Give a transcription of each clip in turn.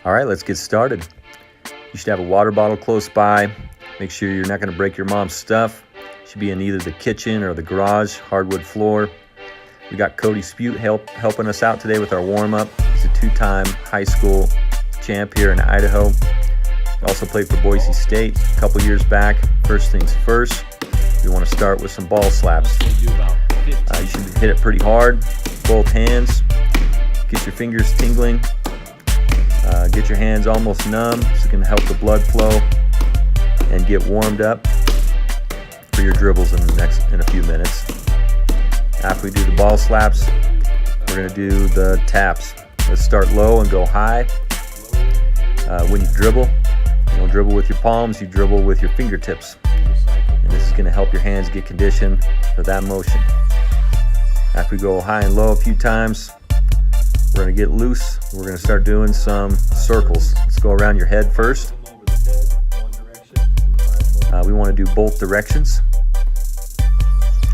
All right, let's get started. You should have a water bottle close by. Make sure you're not going to break your mom's stuff. Should be in either the kitchen or the garage, hardwood floor. We got Cody Spute helping us out today with our warm-up. He's a two-time high school champ here in Idaho. He also played for Boise State a couple years back. First things first, we want to start with some ball slaps. You should hit it pretty hard, both hands. Get your fingers tingling. Get your hands almost numb. This is going to help the blood flow and get warmed up for your dribbles in a few minutes. After we do the ball slaps, we're going to do the taps. Let's start low and go high. When you dribble, you don't dribble with your palms, you dribble with your fingertips. And this is going to help your hands get conditioned for that motion. After we go high and low a few times, we're going to get loose. We're going to start doing some circles. Let's go around your head first. We want to do both directions.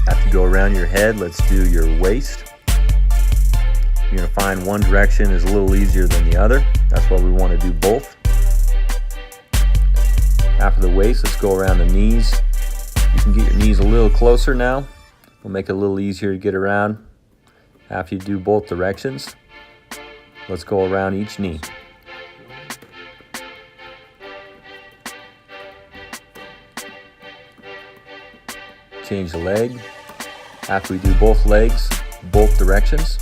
After you go around your head, let's do your waist. You're going to find one direction is a little easier than the other. That's why we want to do both. After the waist, let's go around the knees. You can get your knees a little closer now. We'll make it a little easier to get around. After you do both directions, let's go around each knee. Change the leg. After we do both legs, both directions,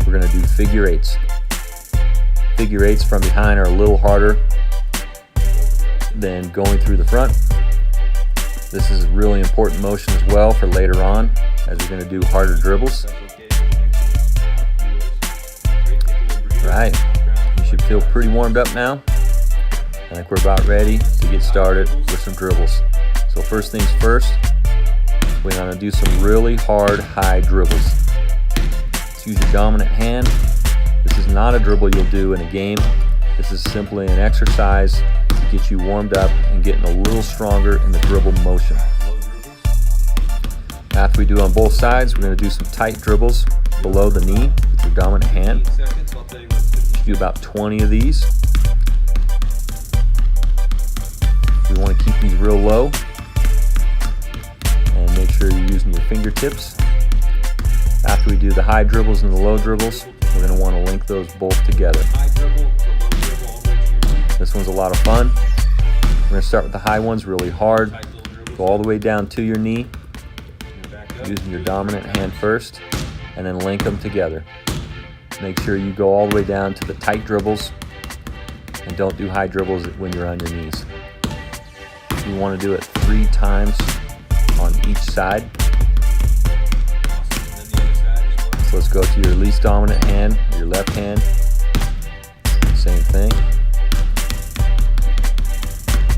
we're going to do figure eights. Figure eights from behind are a little harder than going through the front. This is a really important motion as well for later on, as we're going to do harder dribbles. Right, you should feel pretty warmed up now. I think we're about ready to get started with some dribbles. So first things first, we're going to do some really hard high dribbles. Let's use your dominant hand. This is not a dribble you'll do in a game. This is simply an exercise to get you warmed up and getting a little stronger in the dribble motion. After we do on both sides, we're going to do some tight dribbles below the knee with your dominant hand. You should do about 20 of these. We want to keep these real low. And make sure you're using your fingertips. After we do the high dribbles and the low dribbles, we're going to want to link those both together. This one's a lot of fun. We're going to start with the high ones really hard. Go all the way down to your knee, using your dominant hand first, and then link them together. Make sure you go all the way down to the tight dribbles, and don't do high dribbles when you're on your knees. You want to do it 3 times on each side. So let's go to your least dominant hand, your left hand. Same thing.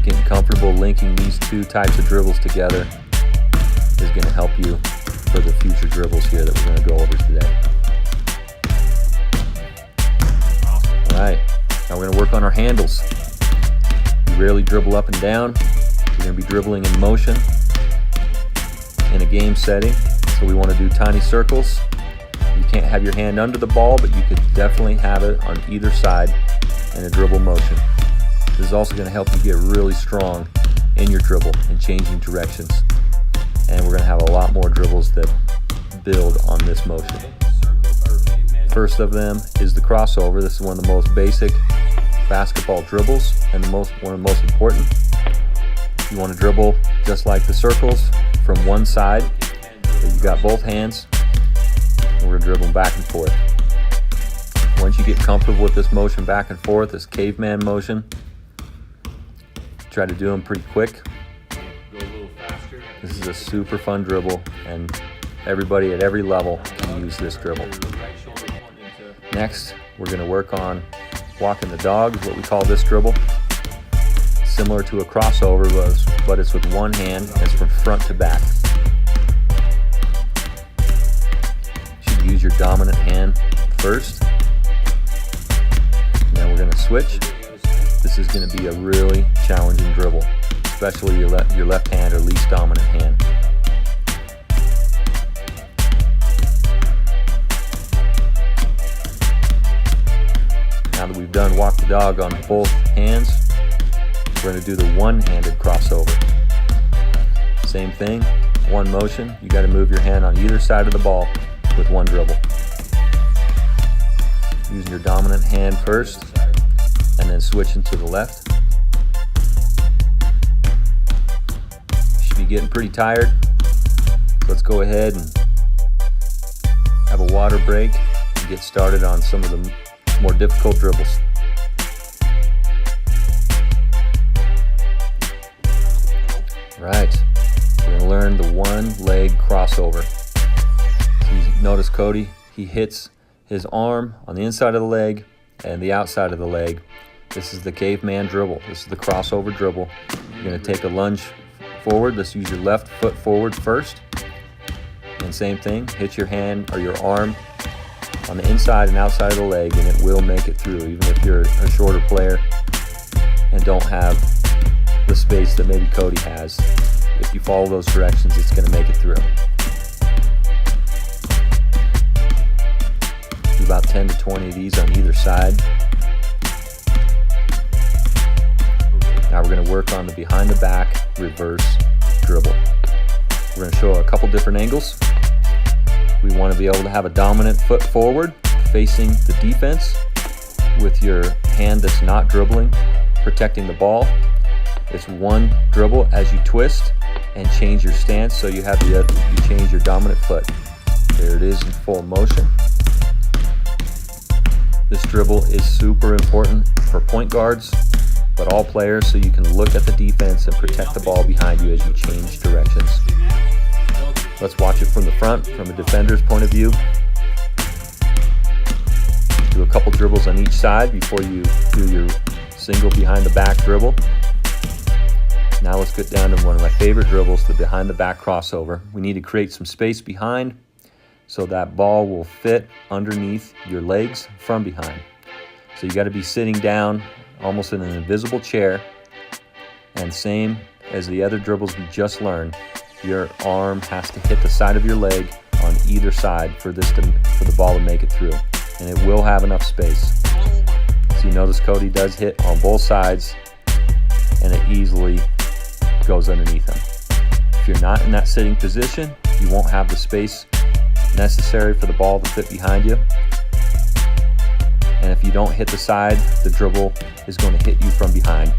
Getting comfortable linking these 2 types of dribbles together is going to help you for the future dribbles here that we're going to go over today. All right, now we're going to work on our handles. You rarely dribble up and down. You're going to be dribbling in motion in a game setting, so we want to do tiny circles. You can't have your hand under the ball, but you could definitely have it on either side in a dribble motion. This is also going to help you get really strong in your dribble and changing directions. And we're going to have a lot more dribbles that build on this motion. First of them is the crossover. This is one of the most basic basketball dribbles and one of the most important. You want to dribble just like the circles from one side. So you've got both hands, and we're dribbling back and forth. Once you get comfortable with this motion back and forth, this caveman motion, try to do them pretty quick. This is a super fun dribble, and everybody at every level can use this dribble. Next, we're going to work on walking the dog, is what we call this dribble. Similar to a crossover, but it's with one hand, and it's from front to back. You should use your dominant hand first. And then we're going to switch. This is going to be a really challenging dribble, especially your left hand or least dominant hand. Now that we've done walk the dog on both hands, we're going to do the one-handed crossover. Same thing, one motion. You got to move your hand on either side of the ball with one dribble. Using your dominant hand first, and then switching to the left. You should be getting pretty tired. So let's go ahead and have a water break and get started on some of the more difficult dribbles. Right, we're going to learn the one leg crossover. So you notice Cody, he hits his arm on the inside of the leg and the outside of the leg. This is the caveman dribble. This is the crossover dribble. You're going to take a lunge forward. Let's use your left foot forward first. And same thing, hit your hand or your arm on the inside and outside of the leg, and it will make it through, even if you're a shorter player and don't have the space that maybe Cody has. If you follow those directions, it's going to make it through. Do about 10 to 20 of these on either side. Now we're going to work on the behind the back reverse dribble. We're going to show a couple different angles. We want to be able to have a dominant foot forward facing the defense with your hand that's not dribbling, protecting the ball. It's one dribble as you twist and change your stance, so you change your dominant foot. There it is in full motion. This dribble is super important for point guards, but all players, so you can look at the defense and protect the ball behind you as you change directions. Let's watch it from the front, from a defender's point of view. Do a couple dribbles on each side before you do your single behind the back dribble. Now let's get down to one of my favorite dribbles, the behind the back crossover. We need to create some space behind so that ball will fit underneath your legs from behind. So you got to be sitting down almost in an invisible chair, and same as the other dribbles we just learned, your arm has to hit the side of your leg on either side for the ball to make it through, and it will have enough space. So you notice Cody does hit on both sides, and it easily goes underneath him. If you're not in that sitting position, you won't have the space necessary for the ball to fit behind you. And if you don't hit the side, the dribble is going to hit you from behind.